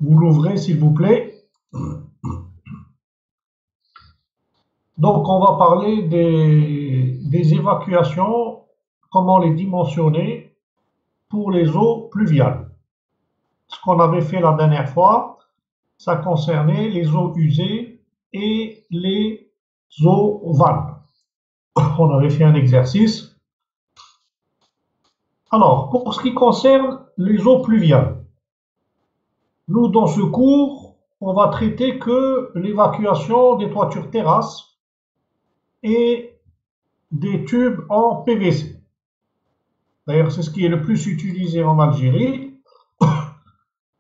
Vous l'ouvrez, s'il vous plaît. Donc, on va parler des évacuations, comment les dimensionner pour les eaux pluviales. Ce qu'on avait fait la dernière fois, ça concernait les eaux usées et les eaux vannes. On avait fait un exercice. Alors, pour ce qui concerne les eaux pluviales, nous, dans ce cours, on va traiter que l'évacuation des toitures terrasses et des tubes en PVC. D'ailleurs, c'est ce qui est le plus utilisé en Algérie.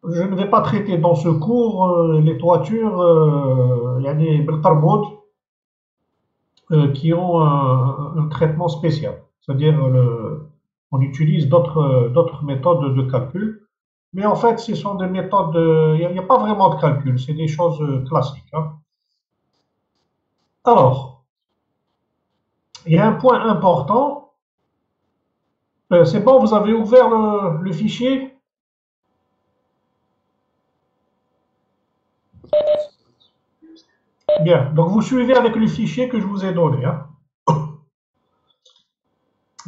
Je ne vais pas traiter dans ce cours les toitures, il y a des belkarboud qui ont un traitement spécial. C'est-à-dire, on utilise d'autres méthodes de calcul. Mais en fait, ce sont des méthodes, il n'y a pas vraiment de calcul, c'est des choses classiques, hein. Alors, il y a un point important. C'est bon, vous avez ouvert le fichier? Bien, donc vous suivez avec le fichier que je vous ai donné, hein.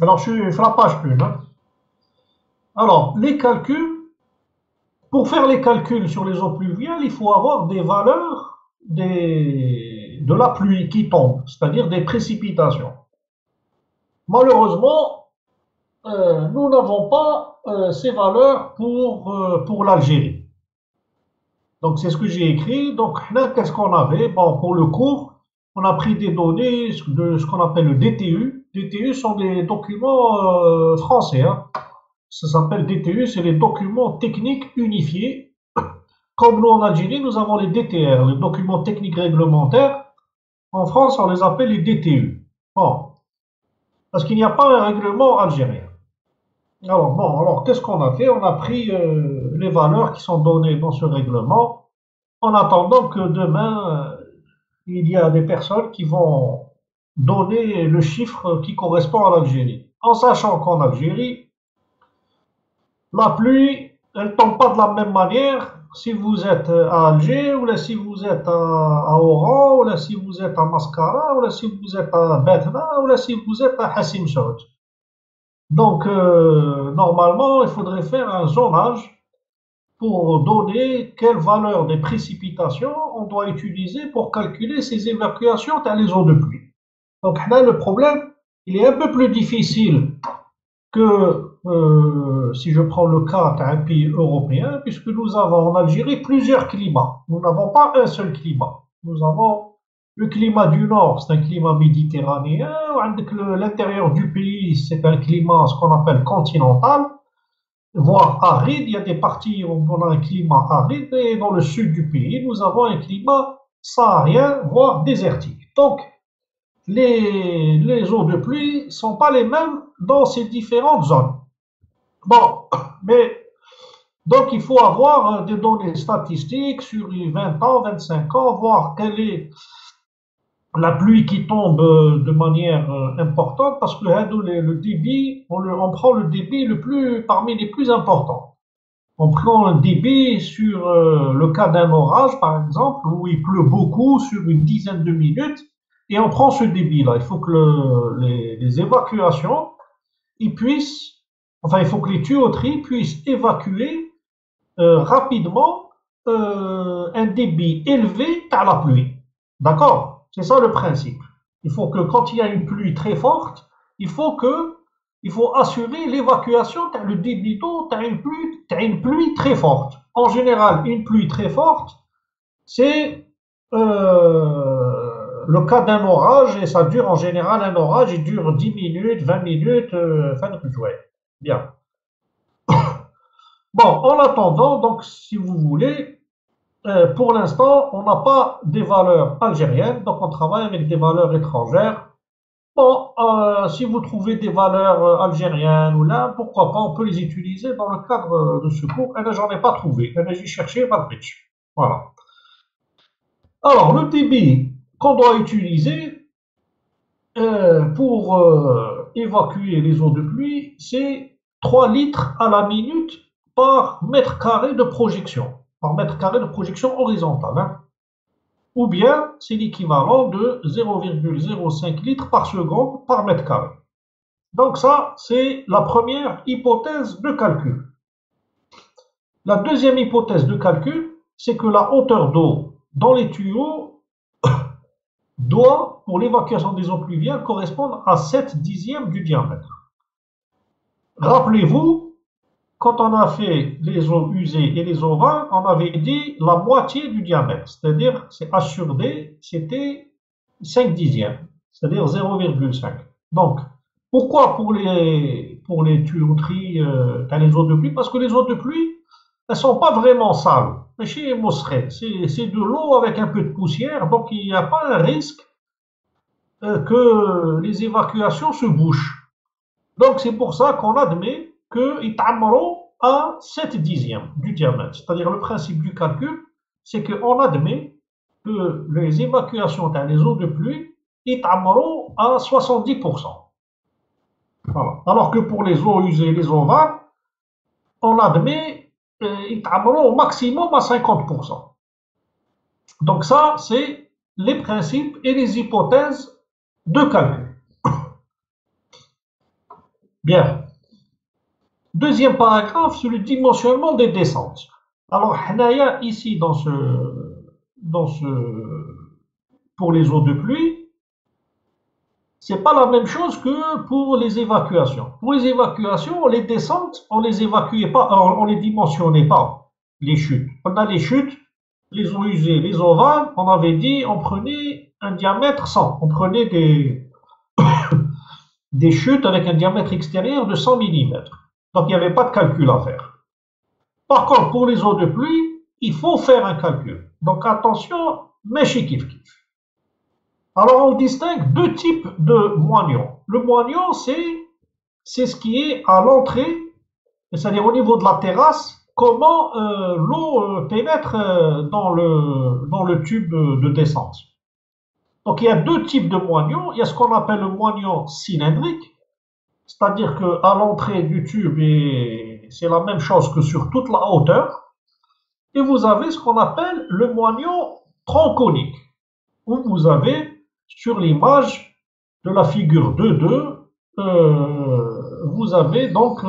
Alors, je suis sur la page 1, hein. Alors, les calculs, pour faire les calculs sur les eaux pluviales, il faut avoir des valeurs de la pluie qui tombe, c'est-à-dire des précipitations. Malheureusement, nous n'avons pas ces valeurs pour l'Algérie. Donc, c'est ce que j'ai écrit. Donc, là, qu'est-ce qu'on avait? Bon, pour le cours, on a pris des données de ce qu'on appelle le DTU. DTU sont des documents français, hein. Ça s'appelle DTU, c'est les documents techniques unifiés. Comme nous en Algérie, nous avons les DTR, les documents techniques réglementaires. En France, on les appelle les DTU. Bon, parce qu'il n'y a pas un règlement algérien. Alors, bon, alors qu'est-ce qu'on a fait? On a pris les valeurs qui sont données dans ce règlement en attendant que demain, il y a des personnes qui vont donner le chiffre qui correspond à l'Algérie. En sachant qu'en Algérie, la pluie, elle ne tombe pas de la même manière si vous êtes à Alger, ou là si vous êtes à Oran, ou là si vous êtes à Mascara, ou là si vous êtes à Betna, ou là si vous êtes à Hassim Saoud. Donc, normalement, il faudrait faire un zonage pour donner quelle valeur des précipitations on doit utiliser pour calculer ces évacuations dans les eaux de pluie. Donc là, le problème, il est un peu plus difficile que si je prends le cas d'un pays européen, puisque nous avons en Algérie plusieurs climats. Nous n'avons pas un seul climat. Nous avons le climat du nord, c'est un climat méditerranéen. L'intérieur du pays, c'est un climat, ce qu'on appelle continental, voire aride. Il y a des parties où on a un climat aride, et dans le sud du pays, nous avons un climat saharien, voire désertique. Donc, les eaux de pluie ne sont pas les mêmes dans ces différentes zones. Bon, mais donc il faut avoir des données statistiques sur 20 ans, 25 ans, voir quelle est la pluie qui tombe de manière importante, parce que le débit, on prend le débit parmi les plus importants. On prend un débit sur le cas d'un orage, par exemple, où il pleut beaucoup sur une dizaine de minutes, et on prend ce débit-là. Il faut que les évacuations, ils puissent, enfin, il faut que les tuyauteries puissent évacuer rapidement un débit élevé par la pluie. D'accord? C'est ça le principe. Il faut que quand il y a une pluie très forte, il faut que il faut assurer l'évacuation, le débit d'eau, une pluie très forte. En général, une pluie très forte, c'est le cas d'un orage, et ça dure en général, un orage, il dure 10 minutes, 20 minutes, fin de jouer. Bien. Bon, en attendant, donc, si vous voulez, pour l'instant, on n'a pas des valeurs algériennes, donc on travaille avec des valeurs étrangères. Bon, si vous trouvez des valeurs algériennes ou là, pourquoi pas, on peut les utiliser dans le cadre de ce cours. Et là, j'en ai pas trouvé. Et là, j'ai cherché Malbridge. Voilà. Alors, le débit qu'on doit utiliser pour évacuer les eaux de pluie, c'est 3 litres à la minute par mètre carré de projection. par mètre carré de projection horizontale. Hein. Ou bien, c'est l'équivalent de 0,05 litres par seconde par mètre carré. Donc ça, c'est la première hypothèse de calcul. La deuxième hypothèse de calcul, c'est que la hauteur d'eau dans les tuyaux doit, pour l'évacuation des eaux pluviales, correspondre à 7 dixièmes du diamètre. Rappelez-vous, quand on a fait les eaux usées et les eaux vagues, on avait dit la moitié du diamètre, c'est-à-dire c'est H sur D, c'était 5 dixièmes, c'est-à-dire 0,5. Donc, pourquoi pour les tuyauteries, les eaux de pluie? Parce que les eaux de pluie, elles ne sont pas vraiment sales. C'est de l'eau avec un peu de poussière, donc il n'y a pas un risque que les évacuations se bouchent. Donc c'est pour ça qu'on admet qu'ils t'ameront à 7 dixièmes du diamètre. C'est-à-dire le principe du calcul, c'est qu'on admet que les évacuations dans les eaux de pluie, ils t'ameront à 70%. Voilà. Alors que pour les eaux usées et les eaux vagues, on admet qu'ils t'ameront au maximum à 50%. Donc ça, c'est les principes et les hypothèses de calcul. Bien. Deuxième paragraphe, c'est le dimensionnement des descentes. Alors, ici, pour les eaux de pluie, c'est pas la même chose que pour les évacuations. Pour les évacuations, les descentes, on les évacuait pas, on les dimensionnait pas, les chutes. On a les chutes, les eaux usées, les eaux vagues, on avait dit, on prenait un diamètre 100. On prenait des chutes avec un diamètre extérieur de 100 mm. Donc, il n'y avait pas de calcul à faire. Par contre, pour les eaux de pluie, il faut faire un calcul. Donc, attention, mais chez kiff kiff. Alors, on distingue deux types de moignons. Le moignon, c'est ce qui est à l'entrée, c'est-à-dire au niveau de la terrasse, comment l'eau pénètre dans le tube de descente. Donc, il y a deux types de moignons. Il y a ce qu'on appelle le moignon cylindrique, c'est-à-dire qu'à l'entrée du tube, c'est la même chose que sur toute la hauteur. Et vous avez ce qu'on appelle le moignon tronconique, où vous avez sur l'image de la figure 2.2, vous avez donc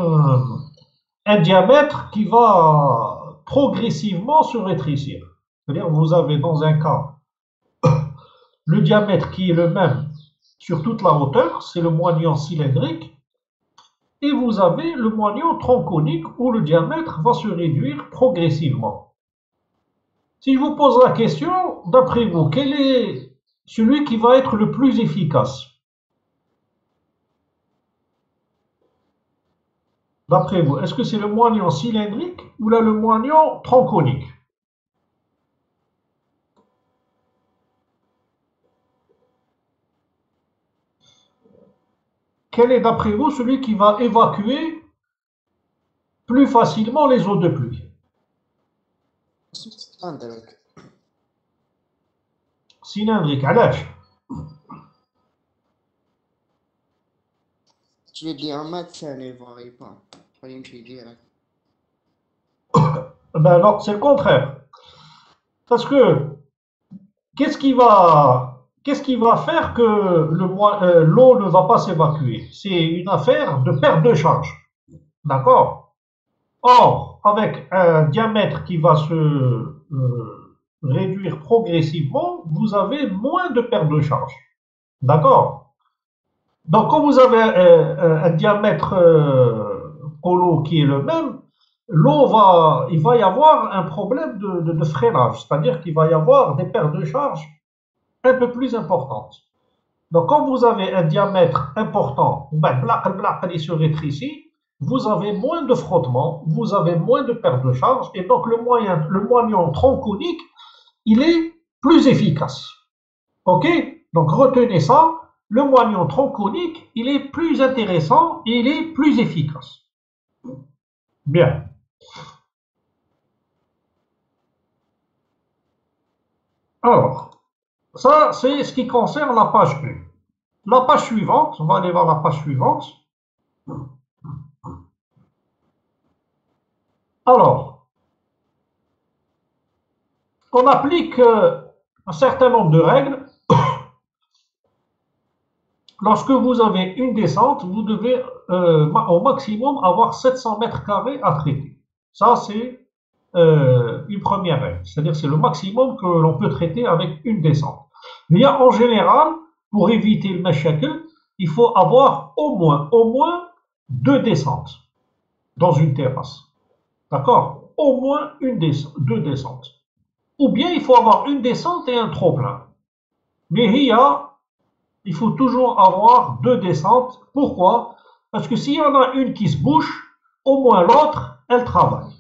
un diamètre qui va progressivement se rétrécir. C'est-à-dire vous avez dans un cas le diamètre qui est le même sur toute la hauteur, c'est le moignon cylindrique, et vous avez le moignon tronconique où le diamètre va se réduire progressivement. Si je vous pose la question, d'après vous, quel est celui qui va être le plus efficace? D'après vous, est-ce que c'est le moignon cylindrique ou là le moignon tronconique? Quel est d'après vous celui qui va évacuer plus facilement les eaux de pluie? Cylindrique, علاش؟ Tu dis en maths, ça ne varie pas. Ben non, c'est le contraire. Parce que qu'est-ce qui va faire que l'eau ne va pas s'évacuer? C'est une affaire de perte de charge. D'accord? Or, avec un diamètre qui va se réduire progressivement, vous avez moins de perte de charge. D'accord? Donc, quand vous avez un diamètre polo qui est le même, il va y avoir un problème de freinage, c'est-à-dire qu'il va y avoir des pertes de charge un peu plus importantes. Donc, quand vous avez un diamètre important, il se rétrécit, vous avez moins de frottement, vous avez moins de perte de charge, et donc le moignon tronconique, il est plus efficace. OK? Donc, retenez ça. Le moignon tronconique, il est plus intéressant et il est plus efficace. Bien. Alors, ça, c'est ce qui concerne la page 1. La page suivante, on va aller voir la page suivante. Alors, on applique un certain nombre de règles. Lorsque vous avez une descente, vous devez au maximum avoir 700 mètres carrés à traiter. Ça, c'est une première règle. C'est-à-dire c'est le maximum que l'on peut traiter avec une descente. Mais en général, pour éviter le mashakil, il faut avoir au moins deux descentes dans une terrasse. D'accord? Au moins deux descentes. Ou bien il faut avoir une descente et un trop-plein. Mais il faut toujours avoir deux descentes. Pourquoi? Parce que s'il y en a une qui se bouche, au moins l'autre, elle travaille.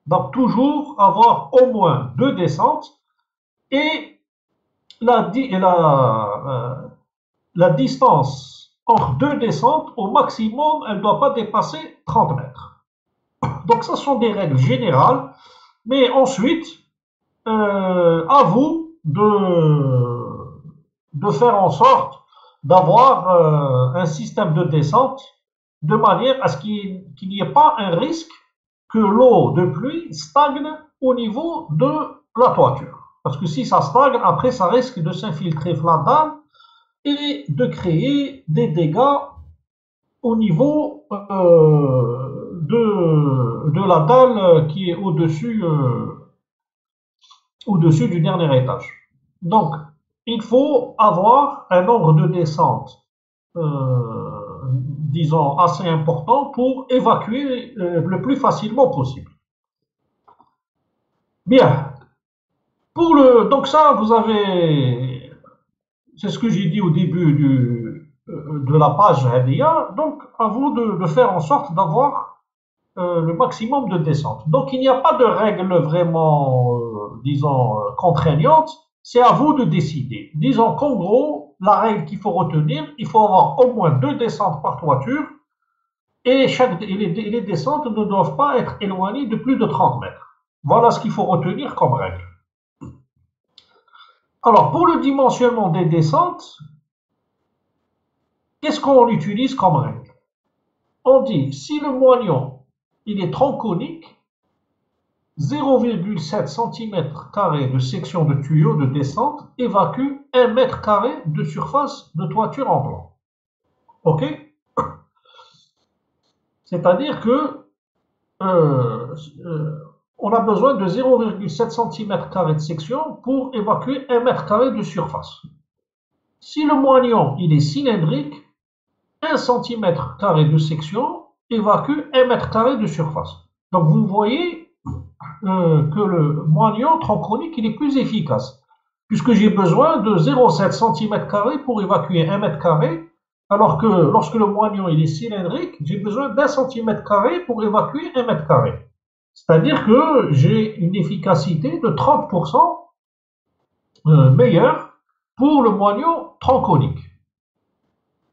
Donc toujours avoir au moins deux descentes et la distance entre deux descentes, au maximum, elle ne doit pas dépasser 30 mètres. Donc ce sont des règles générales, mais ensuite, à vous de faire en sorte d'avoir un système de descente de manière à ce qu'il n'y ait pas un risque que l'eau de pluie stagne au niveau de la toiture. Parce que si ça stagne, après ça risque de s'infiltrer la dalle et de créer des dégâts au niveau de la dalle qui est au-dessus du dernier étage. Donc, il faut avoir un nombre de descentes, disons, assez important pour évacuer le plus facilement possible. Bien. Donc ça, vous avez, c'est ce que j'ai dit au début de la page Hadia, donc à vous de faire en sorte d'avoir le maximum de descente. Donc il n'y a pas de règle vraiment, disons, contraignante, c'est à vous de décider. Disons qu'en gros, la règle qu'il faut retenir, il faut avoir au moins deux descentes par toiture et les descentes ne doivent pas être éloignées de plus de 30 mètres. Voilà ce qu'il faut retenir comme règle. Alors, pour le dimensionnement des descentes, qu'est-ce qu'on utilise comme règle? On dit, si le moignon, il est tronconique, 0,7 cm² de section de tuyau de descente évacue 1 m² de surface de toiture en blanc. OK? C'est-à-dire que on a besoin de 0,7 cm² de section pour évacuer 1 m² de surface. Si le moignon il est cylindrique, 1 cm² de section évacue 1 m² de surface. Donc vous voyez que le moignon tronconique il est plus efficace, puisque j'ai besoin de 0,7 cm² pour évacuer 1 m², alors que lorsque le moignon il est cylindrique, j'ai besoin d'1 cm² pour évacuer 1 m². C'est-à-dire que j'ai une efficacité de 30% meilleure pour le moignon tronconique.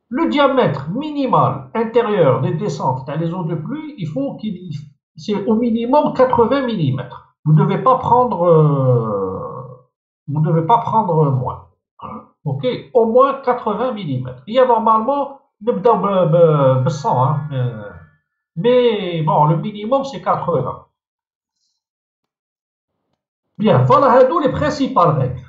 Le diamètre minimal intérieur des descentes dans les eaux de pluie, c'est au minimum 80 mm. Vous ne devez pas prendre moins. Ok, au moins 80 mm. Il y a normalement 100, hein, mais bon, le minimum c'est 80. Bien, voilà les principales règles.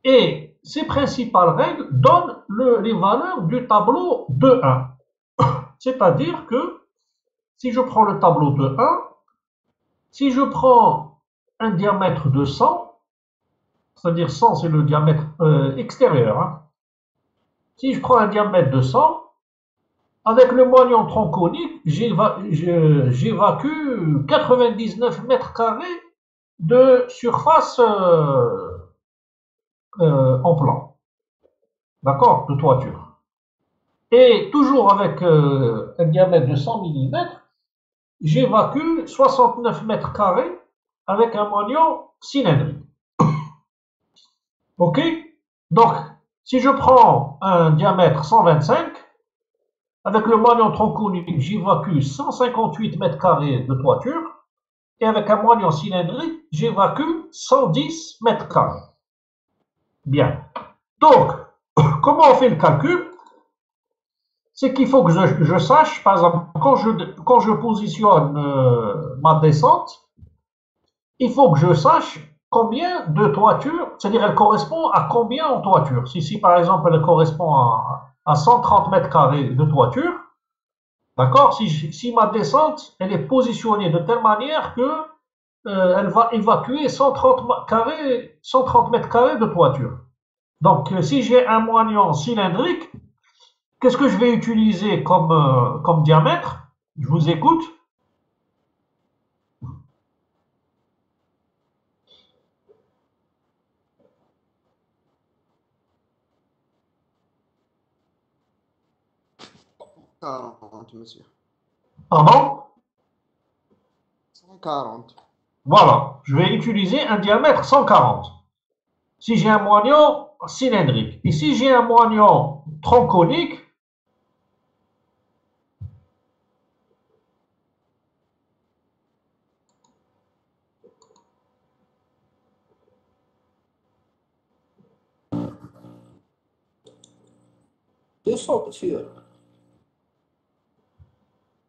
Et ces principales règles donnent les valeurs du tableau de 1. C'est-à-dire que si je prends le tableau de 1, si je prends un diamètre de 100, c'est-à-dire 100 c'est le diamètre extérieur, hein. Si je prends un diamètre de 100, avec le moignon tronconique, j'évacue 99 m² de surface en plan, d'accord, de toiture. Et toujours avec un diamètre de 100 mm, j'évacue 69 m² avec un moignon cylindrique. OK? Donc, si je prends un diamètre 125, avec le moignon tronconique, j'évacue 158 m² de toiture, et avec un moignon cylindrique, j'évacue 110 m². Bien. Donc, comment on fait le calcul? C'est qu'il faut que je sache, par exemple, quand je positionne ma descente, il faut que je sache combien de toitures, c'est-à-dire elle correspond à combien en toiture. Si par exemple elle correspond à 130 mètres carrés de toiture, d'accord, si ma descente elle est positionnée de telle manière que elle va évacuer 130 mètres carrés de toiture. Donc si j'ai un moignon cylindrique, qu'est-ce que je vais utiliser comme diamètre? Je vous écoute. Quarante, monsieur. Pardon? 140. Voilà, je vais utiliser un diamètre 140. Si j'ai un moignon cylindrique. Et si j'ai un moignon tronconique,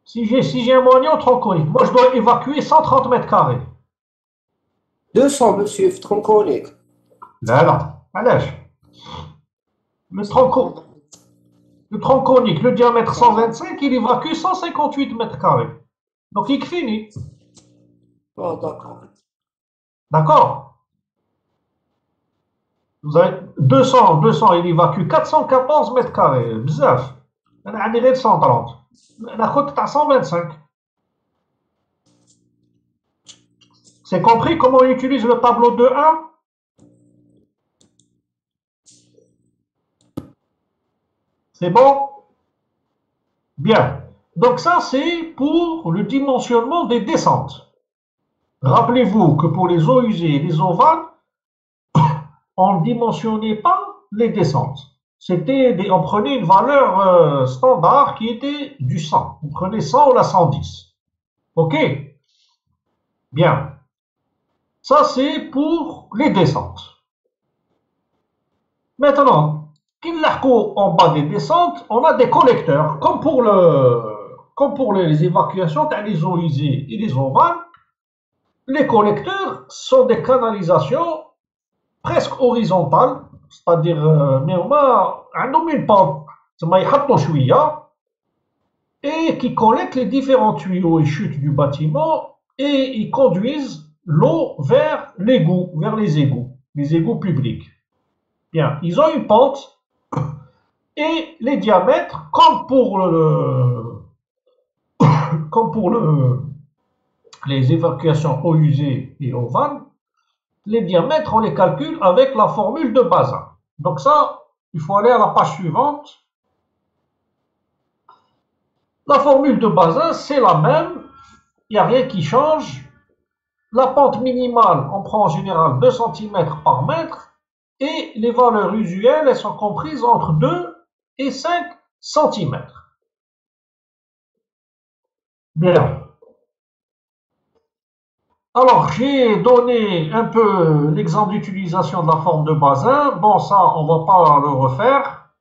si j'ai un moignon tronconique, moi je dois évacuer 130 mètres carrés. 200 monsieur tronconique. Là, là, allège. Le tronconique, le diamètre 125, il évacue 158 mètres carrés. Donc il finit. Oh, d'accord. D'accord? Vous avez 200, il évacue 414 mètres carrés. Bzaf. On a de 130. On a 125. C'est compris comment on utilise le tableau de 1? C'est bon? Bien. Donc ça, c'est pour le dimensionnement des descentes. Rappelez-vous que pour les eaux usées et les eaux vannes, on ne dimensionnait pas les descentes. On prenait une valeur standard qui était du 100. On prenait 100 ou la 110. OK? Bien. Ça, c'est pour les descentes. Maintenant, en bas des descentes, on a des collecteurs, comme pour les évacuations, les eaux usées et les eaux vannes. Les collecteurs sont des canalisations presque horizontales, c'est-à-dire عندهم une pente, تسمى يحطوا شوية, et qui collectent les différents tuyaux et chutes du bâtiment et ils conduisent l'eau vers l'égout, vers les égouts publics. Bien, ils ont une pente et les diamètres, comme pour les évacuations eau usée et eau vanne, les diamètres, on les calcule avec la formule de Bazin. Donc ça, il faut aller à la page suivante. La formule de Bazin, c'est la même, il n'y a rien qui change. La pente minimale, on prend en général 2 cm par mètre, et les valeurs usuelles, elles sont comprises entre 2 et 5 cm. Bien. Alors, j'ai donné un peu l'exemple d'utilisation de la forme de Bazin. Bon, ça, on ne va pas le refaire.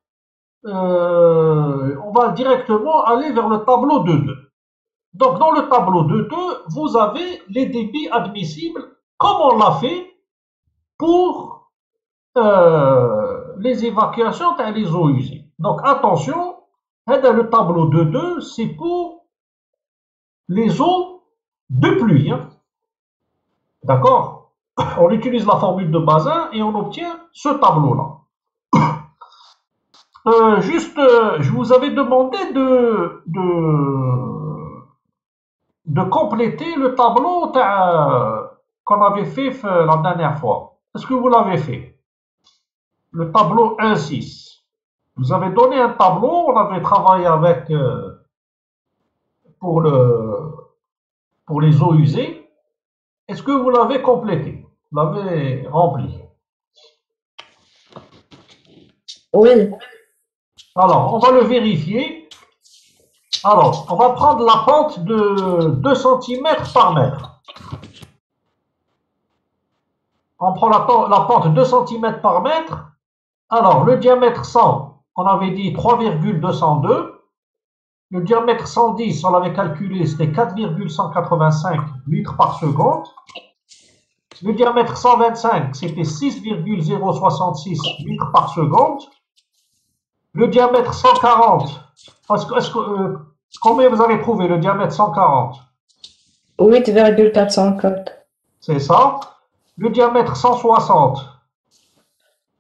On va directement aller vers le tableau 2.2. Donc, dans le tableau 2.2, vous avez les débits admissibles, comme on l'a fait pour les évacuations dans les eaux usées. Donc, attention, le tableau 2.2, c'est pour les eaux de pluie. D'accord? On utilise la formule de Bazin et on obtient ce tableau-là. Je vous avais demandé de compléter le tableau qu'on avait fait la dernière fois. Est-ce que vous l'avez fait? Le tableau 1.6. Vous avez donné un tableau, on avait travaillé avec pour les eaux usées. Est-ce que vous l'avez complété? Vous l'avez rempli? Oui. Alors, on va le vérifier. Alors, on va prendre la pente de 2 cm par mètre. On prend la pente 2 cm par mètre. Alors, le diamètre 100, on avait dit 3,202. Le diamètre 110, on l'avait calculé, c'était 4,185 litres par seconde. Le diamètre 125, c'était 6,066 litres par seconde. Le diamètre 140, combien vous avez trouvé le diamètre 140? 8,404. C'est ça. Le diamètre 160.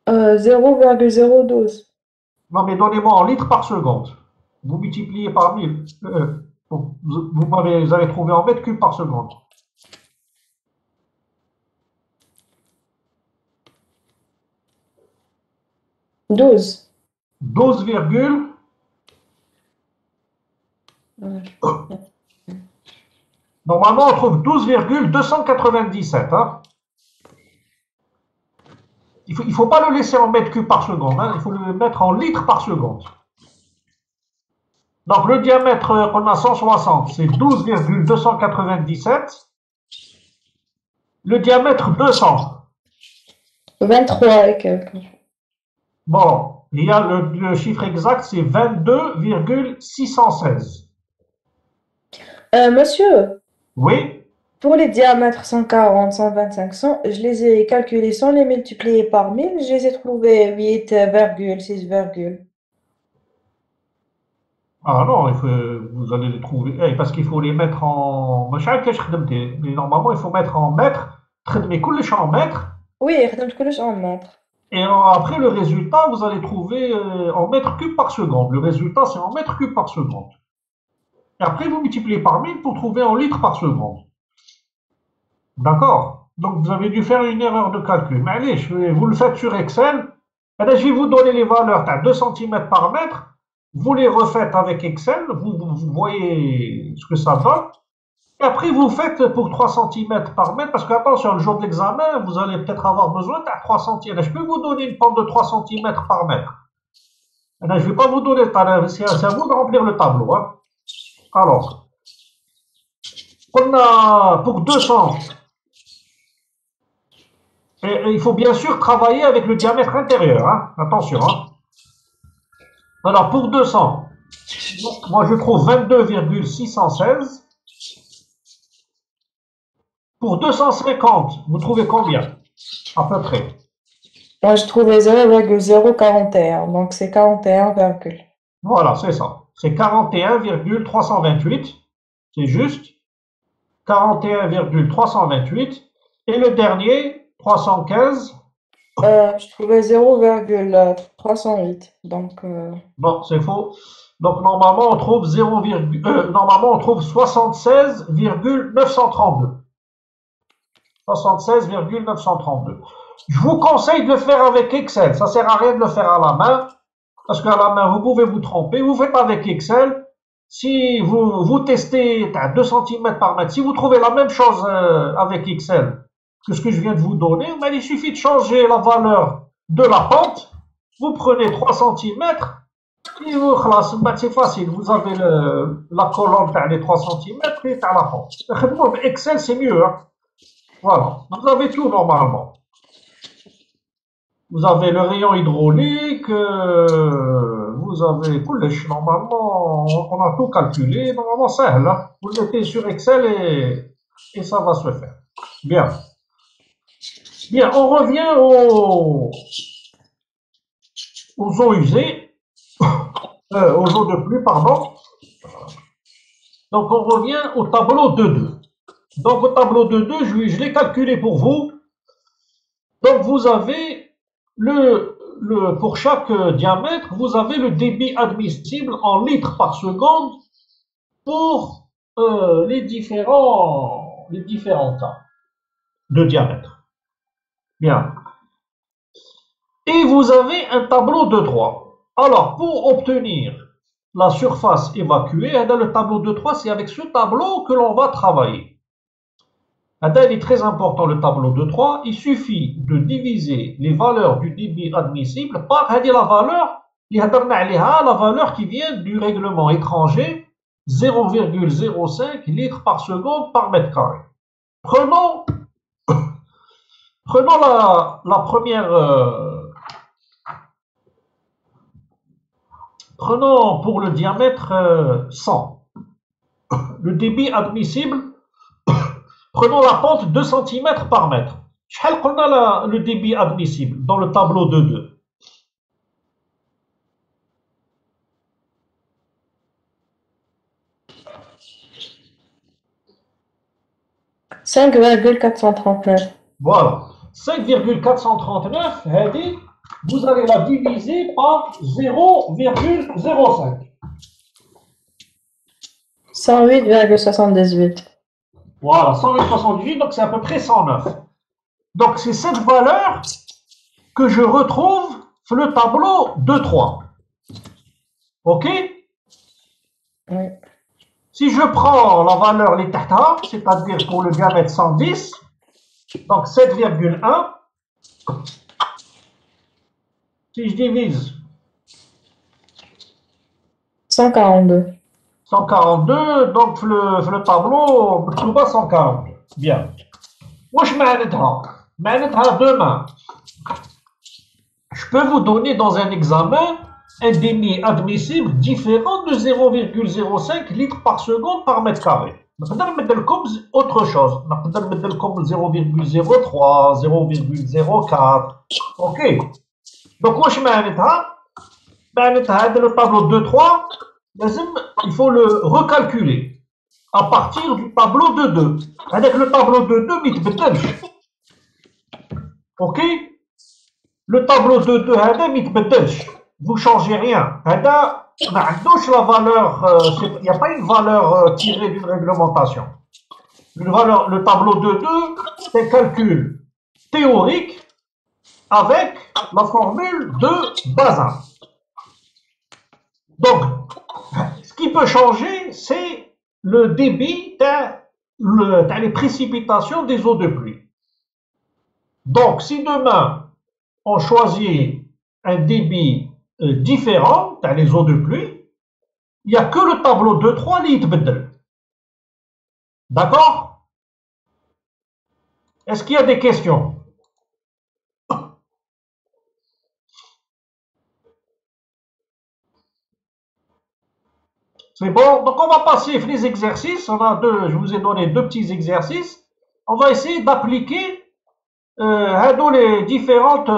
0,012. Non, mais donnez-moi en litres par seconde. Vous multipliez par 1000. Vous avez trouvé en mètres cubes par seconde. Douze. 12, normalement, on trouve 12,297. Hein. Il ne faut pas le laisser en mètres cubes par seconde. Hein. Il faut le mettre en litres par seconde. Donc, le diamètre qu'on a 160, c'est 12,297. Le diamètre 200. 23 et quelques. Bon, il y a le chiffre exact, c'est 22,616. Monsieur, Oui, pour les diamètres 140, 125, 100, je les ai calculés sans les multiplier par 1000, je les ai trouvés 8,6, ah non, vous allez les trouver, parce qu'il faut les mettre en. Mais normalement, il faut mettre en mètres, mais كلش en mètres, Oui, خدمت كلش en mètres. et après le résultat, vous allez trouver en mètres cubes par seconde. Le résultat, c'est en mètres cubes par seconde. Et après, vous multipliez par 1000 pour trouver en litres par seconde. D'accord? Donc, vous avez dû faire une erreur de calcul. Mais allez, vous le faites sur Excel. Et là, je vais vous donner les valeurs à 2 cm par mètre. Vous les refaites avec Excel. Vous voyez ce que ça donne. Et après, vous faites pour 3 cm par mètre. Parce que, attention, le jour de l'examen, vous allez peut-être avoir besoin de 3 cm. Je peux vous donner une pente de 3 cm par mètre. Et là, je ne vais pas vous donner. C'est à vous de remplir le tableau. Hein. Alors, on a pour 200. Et il faut bien sûr travailler avec le diamètre intérieur. Hein. Attention. Hein. Alors, pour 200, moi je trouve 22,616. Pour 250, vous trouvez combien? À peu près. Moi, je trouvais 0,041, donc c'est 41, Voilà, c'est ça. C'est 41,328. C'est juste. 41,328. Et le dernier, 315. Je trouvais 0,308, donc... Non, c'est faux. Donc, normalement, on trouve 76,932. 76,932. Je vous conseille de le faire avec Excel. Ça ne sert à rien de le faire à la main. Parce qu'à la main, vous pouvez vous tromper. Vous faites avec Excel. Si vous testez à 2 cm par mètre, si vous trouvez la même chose avec Excel que ce que je viens de vous donner, ben, il suffit de changer la valeur de la pente. Vous prenez 3 cm et c'est facile. Vous avez la colonne des 3 cm et la pente. Excel, c'est mieux. Hein. Voilà. Vous avez tout normalement. Vous avez le rayon hydraulique, vous avez normalement, on a tout calculé, normalement c'est là. Vous le mettez sur Excel et ça va se faire. Bien. Bien, on revient aux eaux usées, aux eaux de pluie, pardon. Donc on revient au tableau 2.2. Donc au tableau 2.2, je l'ai calculé pour vous. Donc vous avez pour chaque diamètre, vous avez le débit admissible en litres par seconde pour les différents cas de diamètre. Bien. Et vous avez un tableau de 3. Alors, pour obtenir la surface évacuée, dans le tableau de 3, c'est avec ce tableau que l'on va travailler. Il est très important, le tableau de 3. Il suffit de diviser les valeurs du débit admissible par la valeur qui vient du règlement étranger, 0,05 litres par seconde par mètre carré. Prenons la première. Prenons pour le diamètre 100. Le débit admissible. Prenons la pente 2 cm par mètre. شحال قلنا le débit admissible dans le tableau de 2. 5,439. Voilà. 5,439, vous allez la diviser par 0,05. 108,78. Voilà, 108,78, donc c'est à peu près 109. Donc c'est cette valeur que je retrouve sur le tableau 2,3. OK? Oui. Si je prends la valeur les tahta, c'est-à-dire pour le diamètre 110, donc 7,1, si je divise 142. 142, donc le tableau, je trouve 142. Bien. واش معناتها؟ معناتها demain, je peux vous donner dans un examen un débit admissible différent de 0,05 litres par seconde par mètre carré. نقدر نبدل لكم autre chose. نقدر نبدل لكم 0,03, 0,04. OK. Donc واش معناتها؟ معناتها هذا le tableau 2-3, il faut le recalculer à partir du tableau de 2. Avec le tableau de 2, ما يتبدلش. OK? Le tableau de 2 هذا ما يتبدلش. Vous changez rien. هذا ما عندوش la valeur, il n'y a pas une valeur tirée d'une réglementation. Le tableau de 2, c'est un calcul théorique avec la formule de Bazin. Donc, ce qui peut changer, c'est le débit dans les précipitations des eaux de pluie. Donc, si demain, on choisit un débit différent dans les eaux de pluie, il n'y a que le tableau 2-3 qui est. D'accord? Est-ce qu'il y a des questions? C'est bon? Donc, on va passer les exercices. On a je vous ai donné deux petits exercices. On va essayer d'appliquer les différentes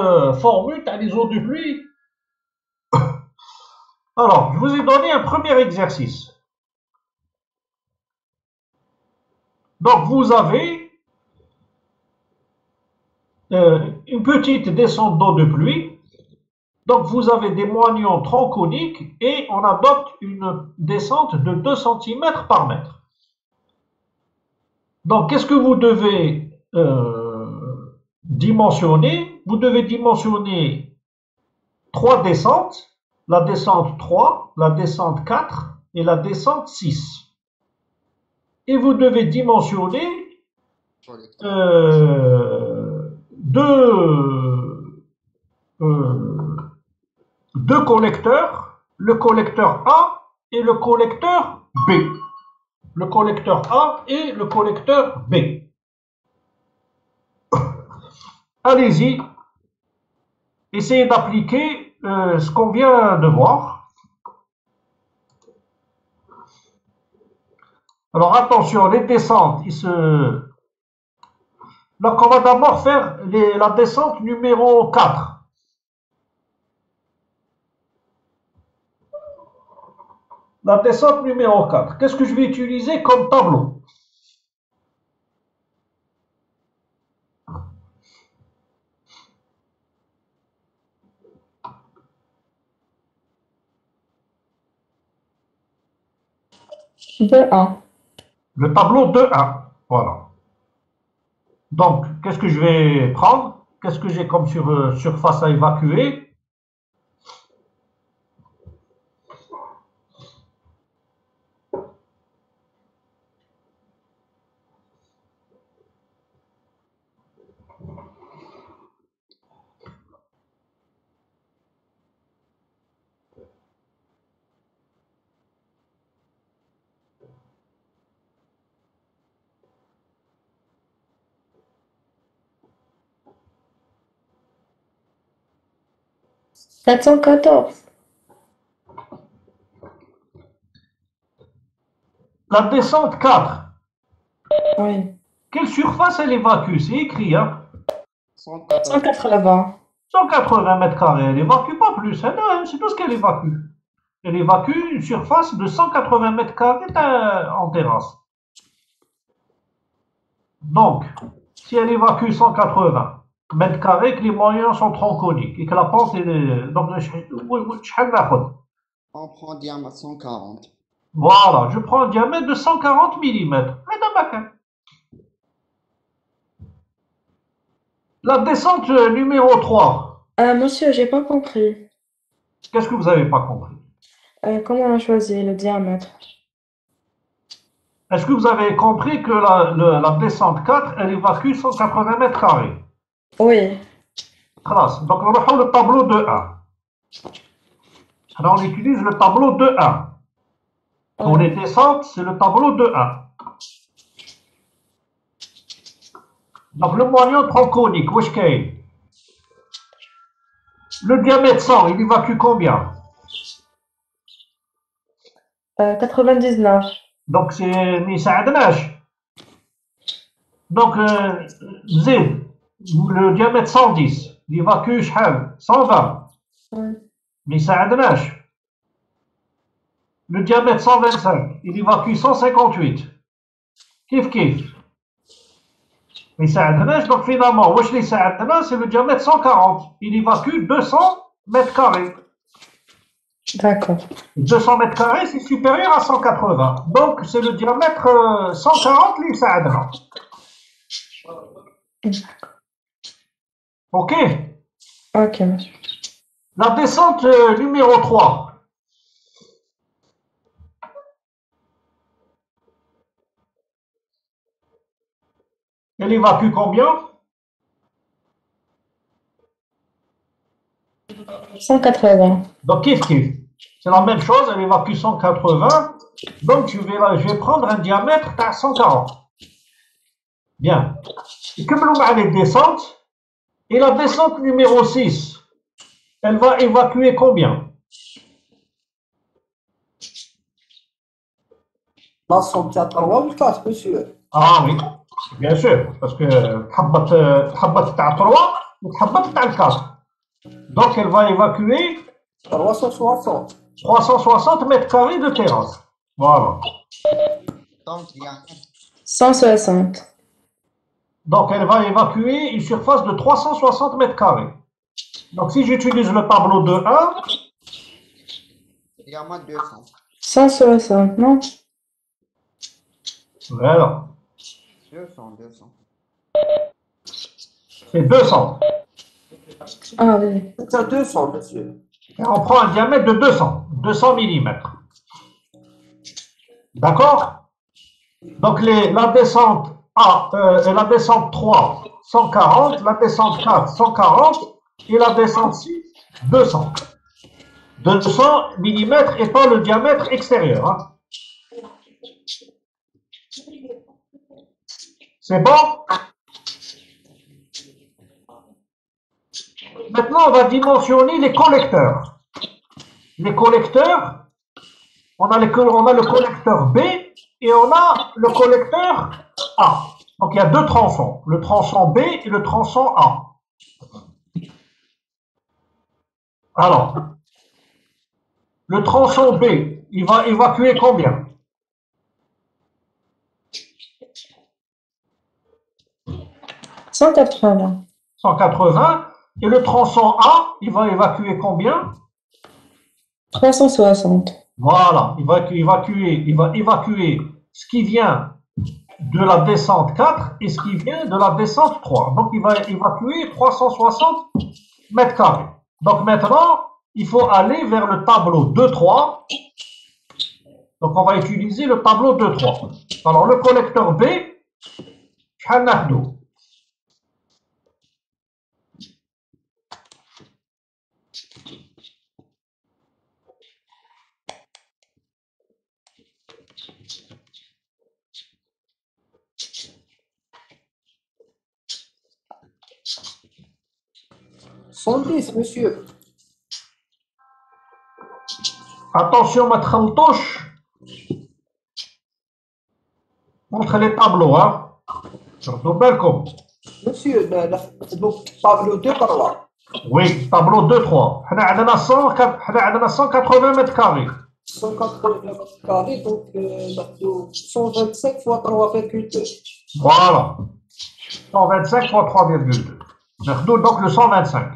formules dans les eaux de pluie. Alors, je vous ai donné un premier exercice. Donc, vous avez une petite descente d'eau de pluie. Donc, vous avez des moignons tronconiques et on adopte une descente de 2 cm par mètre. Donc, qu'est-ce que vous devez dimensionner? Vous devez dimensionner 3 descentes, la descente 3, la descente 4 et la descente 6. Et vous devez dimensionner deux collecteurs, le collecteur A et le collecteur B. Le collecteur A et le collecteur B. Allez-y, essayez d'appliquer ce qu'on vient de voir. Alors attention, les descentes, donc on va d'abord faire la descente numéro 4. La descente numéro 4. Qu'est-ce que je vais utiliser comme tableau? De 1. Le tableau 2-1. Voilà. Donc, qu'est-ce que je vais prendre? Qu'est-ce que j'ai comme surface à évacuer? Quatre cent quatorze. La descente 4. Oui. Quelle surface elle évacue? C'est écrit, hein? 180. 180. 180 mètres carrés, elle évacue pas plus, hein, non, c'est tout ce qu'elle évacue. Elle évacue une surface de 180 mètres carrés en terrasse. Donc, si elle évacue 180 mètres carrés, que les moyens sont tronconiques et que la pente est... Donc, On prend diamètre 140. voilà, je prends un diamètre de 140 mm. La descente numéro 3. Monsieur, j'ai pas compris. Qu'est-ce que vous n'avez pas compris? Comment on a choisi le diamètre? Est-ce que vous avez compris que la descente 4, elle évacue 180 mètres carrés? Oui. Classe. Donc, on reprend le tableau de 1. Alors, on utilise le tableau de 1. Pour les descentes, c'est le tableau de 1. Donc, le moyen tronconique, wesh kain. Le diamètre 100, il évacue combien? 99. Donc, c'est Nisa'adnash. Donc, Z, le diamètre 110, il évacue 120. Nisa'adnash. Le diamètre 125, il évacue 158. Kif kif. Donc finalement, c'est le diamètre 140. Il évacue 200 mètres carrés. D'accord. 200 mètres carrés, c'est supérieur à 180. Donc c'est le diamètre 140 l'Isa'adna. Ok. Ok, monsieur. La descente numéro 3. Elle évacue combien? 180. Donc kif kif. C'est la même chose, elle évacue 180. Donc je vais prendre un diamètre à 140. Bien. Et comme nous avons les descentes, et la descente numéro 6, elle va évacuer combien? La somme 4 monsieur. Ah oui, bien sûr, parce que تحبط تاع 3 وتحبط تاع 4. Donc elle va évacuer 360. 360 mètres carrés de terrasse. Voilà. Donc, il y a 160. Donc elle va évacuer une surface de 360 mètres carrés. Donc si j'utilise le tableau de 1, il y a moins 200. 160, non? voilà, 200. c'est 200. Ah oui. C'est à 200, monsieur. Et on prend un diamètre de 200 mm. D'accord? Donc la descente la descente 3, 140, la descente 4, 140, et la descente 6, 200. 200 mm et pas le diamètre extérieur. Hein. C'est bon? Maintenant, on va dimensionner les collecteurs. Les collecteurs, on a le collecteur B et on a le collecteur A. Donc, il y a deux tronçons, le tronçon B et le tronçon A. Alors, le tronçon B, il va évacuer combien? 180. 180. Et le tronçon A, il va évacuer combien? 360. Voilà, il va évacuer ce qui vient de la descente 4 et ce qui vient de la descente 3. Donc, il va évacuer 360 mètres carrés. Donc, maintenant, il faut aller vers le tableau 2-3. Donc, on va utiliser le tableau 2-3. Alors, le collecteur B, شحال ناخدو؟ monsieur. Attention, ما تخلطوش entre les tableaux, hein. ردوا بالكم. Monsieur, donc, tableau 2 par là. Oui, tableau 2-3. On a 180 mètres carrés. 180 mètres carrés, donc 125 fois 3,2. Voilà. 125 fois 3,2. Donc le 125.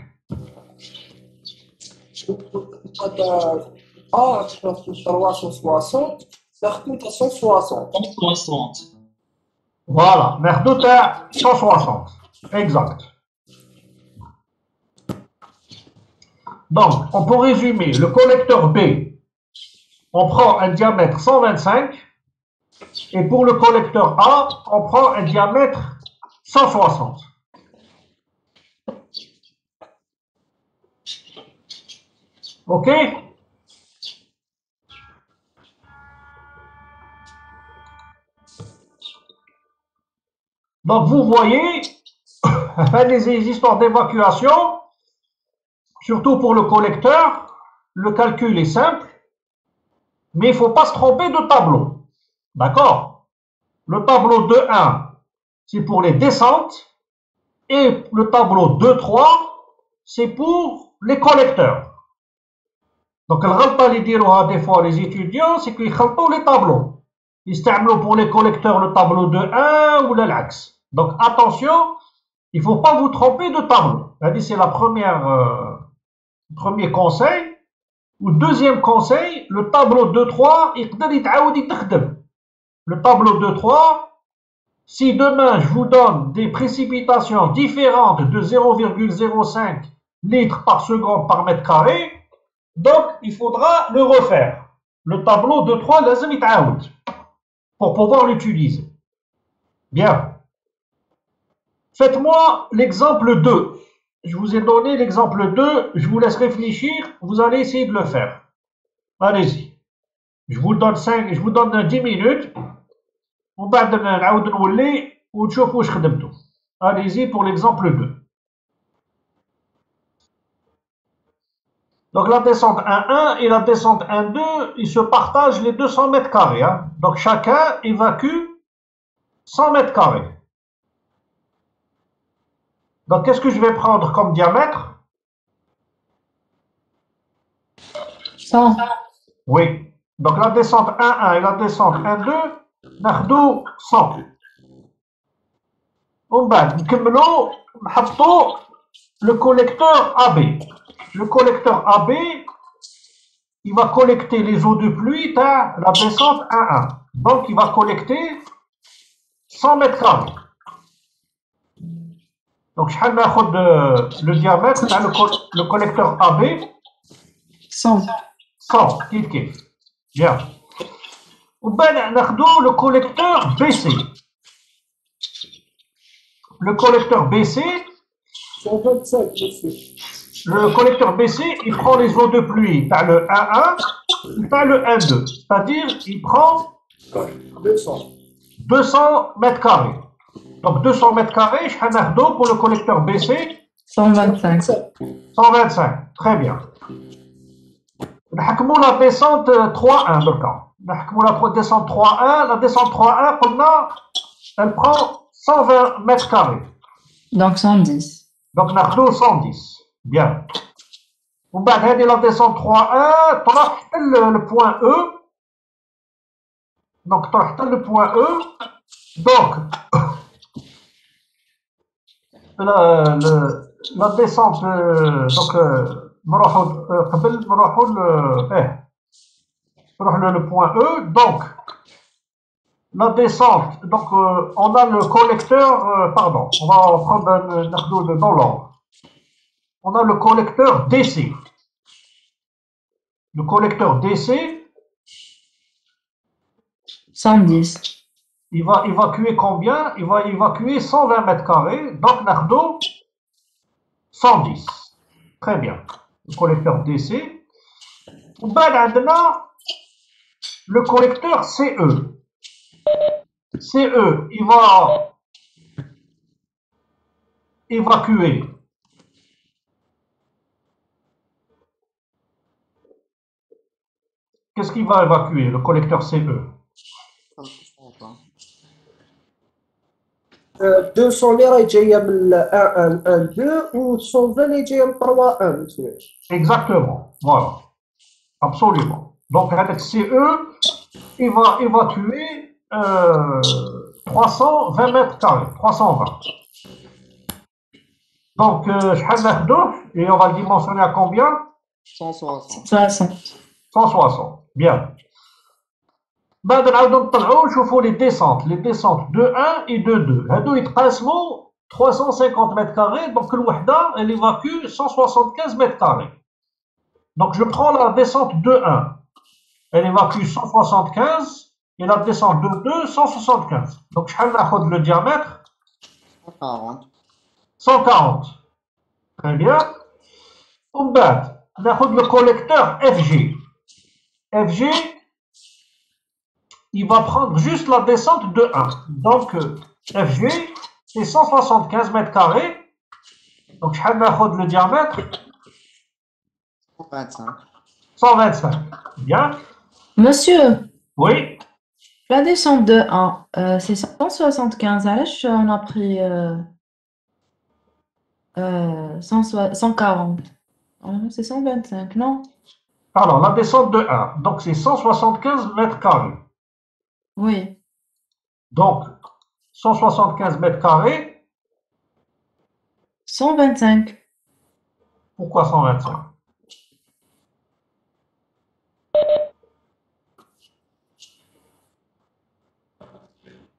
Ah, 360, partout à 160. 60. Voilà. Merdout à 160. Exact. Donc, on peut résumer. Le collecteur B, on prend un diamètre 125. Et pour le collecteur A, on prend un diamètre 160. OK? Donc, vous voyez, les histoires d'évacuation, surtout pour le collecteur, le calcul est simple, mais il ne faut pas se tromper de tableau. D'accord? Le tableau 2-1, c'est pour les descentes, et le tableau 2-3, c'est pour les collecteurs. Donc, الغلطة اللي يديروها des fois les étudiants, c'est qu'ils يخلطوا les tableaux. Ils يستعملوا pour les collecteurs le tableau 2-1 ou l'axe. Donc, attention, il ne faut pas vous tromper de tableau. C'est la premier conseil. Ou deuxième conseil, le tableau 2-3, يقدر يتعاود يتخدم. Le tableau 2-3, si demain je vous donne des précipitations différentes de 0,05 litres par seconde par mètre carré, donc il faudra le refaire. Le tableau 2-3, لازم يتعاود pour pouvoir l'utiliser. Bien. Faites-moi l'exemple 2. Je vous ai donné l'exemple 2, je vous laisse réfléchir, vous allez essayer de le faire. Allez-y. Je vous donne 10 minutes. ومن بعد نعاود نولي ونشوف واش خدمتوا. Allez-y pour l'exemple 2. Donc la descente 1-1 et la descente 1-2, ils se partagent les 200 mètres carrés. Hein. Donc chacun évacue 100 mètres carrés. Donc qu'est-ce que je vais prendre comme diamètre? 100. Oui. Donc la descente 1-1 et la descente 1-2, ناخدو 100. ومن بعد نكملو نحطو le collecteur AB. Le collecteur AB, il va collecter les eaux de pluie de la descente 1-1. Donc il va collecter 100 mètres carrés. Donc شحال ناخد le diamètre تاع le collecteur AB? 100. 100 كيف كيف. Bien. ومن بعد ناخدو le collecteur BC. Le collecteur BC, 125, monsieur. le collecteur BC, il prend les eaux de pluie. Tu as le 1-1, tu as le 1-2. C'est-à-dire, il prend 200 mètres carrés. Donc 200 mètres carrés, je d'eau pour le collecteur BC. 125. 125. Très bien. نحكموا la descente 3-1 دركا. نحكموا la descente 3-1. La descente 3-1, قلنا, elle prend 120 mètres carrés. Donc 110. Donc ناخذو 110. Bien. ومن بعد هذه la descente 3-1 تروح حتى le point E. Donc تروح حتى le point E. Donc la descente donc نروحوا قبل نروحوا نروح le point E. Donc la descente, donc on a le collecteur, pardon, on va prendre dans l'ordre. On a le collecteur DC. Le collecteur DC, 110. il va évacuer combien? Il va évacuer 120 mètres carrés, donc Nardo 110. Très bien. Le collecteur DC. Le collecteur CE. CE, il va évacuer qu'est-ce qu'il va évacuer, le collecteur CE? 200 ليرة جاية من 1 1 1 2 و 120 اللي جاية من 3 1 monsieur. Exactement. Voilà. Absolument. Donc, avec CE, il va tuer 320 mètres carrés. 320. Donc, شحال ناخدوه et on va le dimensionner à combien? 160. 60. 160. Bien. بعد نعاودو نطلعو نشوفو les descentes de 1 et de 2. هادو يتقاسموا 350 mètres carrés, donc الوحدة elle évacue 175 mètres carrés. Donc je prends la descente de 1, elle évacue 175 et la descente de 2 175. Donc شحال ناخد le diamètre? 140. 140. Très bien. ومن بعد ناخد le collecteur FG. FG il va prendre juste la descente de 1. Donc, FG, c'est 175 mètres carrés. Donc, je vais le diamètre 125. 125. Bien. Monsieur, Oui. la descente de 1, c'est 175. Alors, on a pris 140. C'est 125, non? Alors, la descente de 1. Donc, c'est 175 mètres carrés. Oui. Donc, 175 mètres carrés. 125. Pourquoi 125?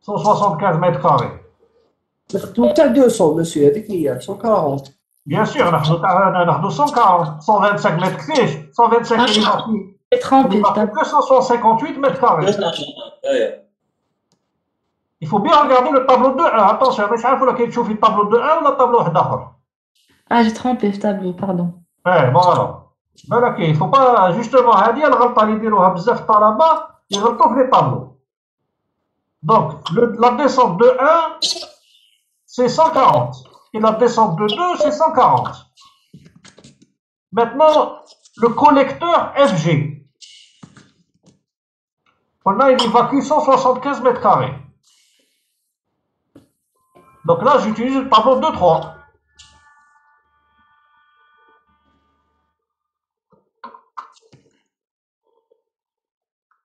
« 175 mètres carrés. » ناخدو تاع 200 monsieur هذيك هي 140. Bien sûr, on a 240. 125 mètres clés. 125 évacue. C'est 30 Il évacue que 158 mètres carrés. Il faut bien regarder le tableau de 1. Attention, مش عارف ولا كاين تشوفي الطابلو دو 1 ولا الطابلو واحد اخر. Ah, j'ai trompé le tableau, pardon. فوالا. بالك il faut pas justement هذه الغلطه اللي يديروها بزاف الطلبه يغلطوا في لي طابلو. Donc la descente de 1 c'est 140 et la descente de 2 c'est 140. Maintenant le collecteur FG. On a il évacue 175 mètres carrés. Donc là j'utilise le tableau de 3.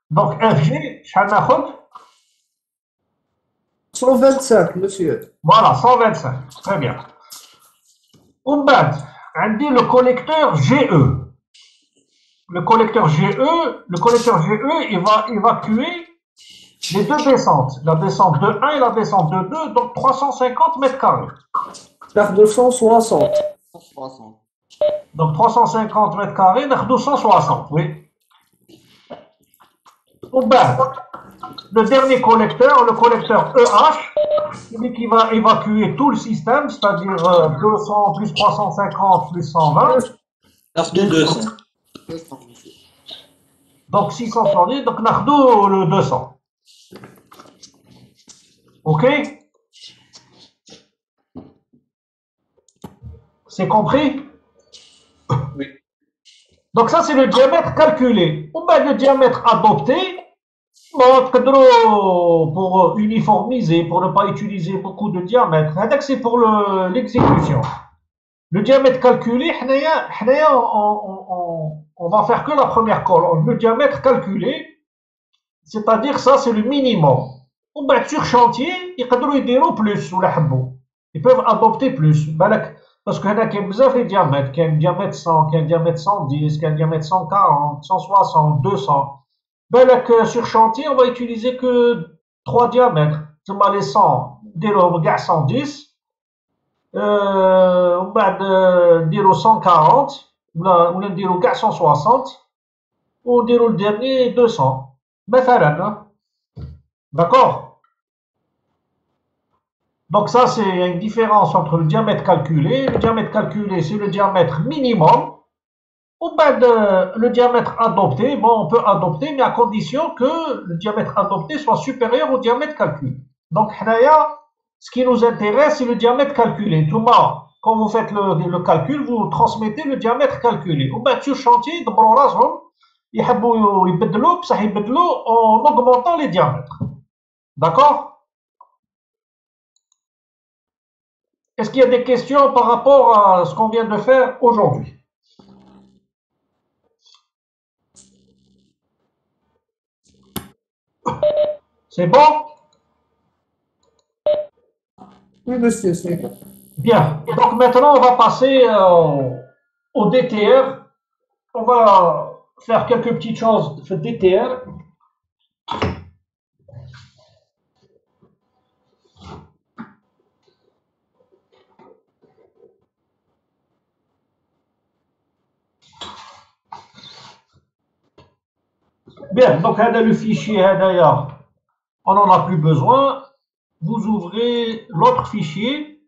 Donc FG, شحال ناخد؟ 125 monsieur. Voilà, 125. Très bien. ومن بعد عندي le collecteur GE. Le collecteur GE, il va évacuer les deux descentes. La descente de 1 et la descente de 2, donc 350 mètres carrés. ناخدو 160. 160. Donc 350 mètres carrés, ناخدو 160, oui. ومن بعد le dernier collecteur, le collecteur EH, celui qui va évacuer tout le système, c'est-à-dire 200 plus 350 plus 120. 200. 200 monsieur. Donc 670, donc ناخدو le 200. Ok? C'est compris? Oui. Donc ça c'est le diamètre calculé. Ou bien le diamètre adopté, bon, pour uniformiser, pour ne pas utiliser beaucoup de diamètres. C'est pour l'exécution. Le diamètre calculé, on va faire que la première colonne. Le diamètre calculé, c'est-à-dire ça c'est le minimum. Ou bien sur chantier, ils peuvent plus ou la ils peuvent adopter plus. Parce qu'il y a des diamètres, qu'il y a un diamètre 100, qu'il y a un diamètre 110, qu'il y a un diamètre 140, 160, 200. Sur chantier, on va utiliser que 3 diamètres. C'est les 100, on 110. On va dire 140, on va dire 160. On va dire le dernier 200. D'accord? Donc ça, c'est une différence entre le diamètre calculé. Le diamètre calculé, c'est le diamètre minimum. Ou bien le diamètre adopté, bon, on peut adopter, mais à condition que le diamètre adopté soit supérieur au diamètre calculé. Donc, ce qui nous intéresse, c'est le diamètre calculé. Tout le monde, quand vous faites le calcul, vous transmettez le diamètre calculé. Ou bien sur chantier, ils en augmentant les diamètres. D'accord? Est-ce qu'il y a des questions par rapport à ce qu'on vient de faire aujourd'hui? C'est bon? Oui, monsieur, c'est bon. Bien. Donc maintenant, on va passer au DTR. On va faire quelques petites choses de DTR. Bien, donc le fichier, on n'en a plus besoin. Vous ouvrez l'autre fichier.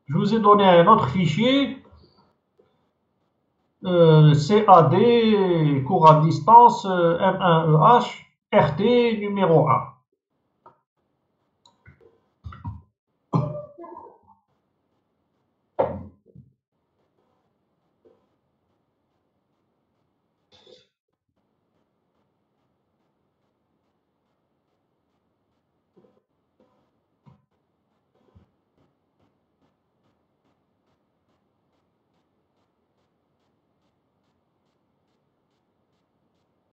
Je vous ai donné un autre fichier, CAD, cours à distance, M1EH, RT numéro 1.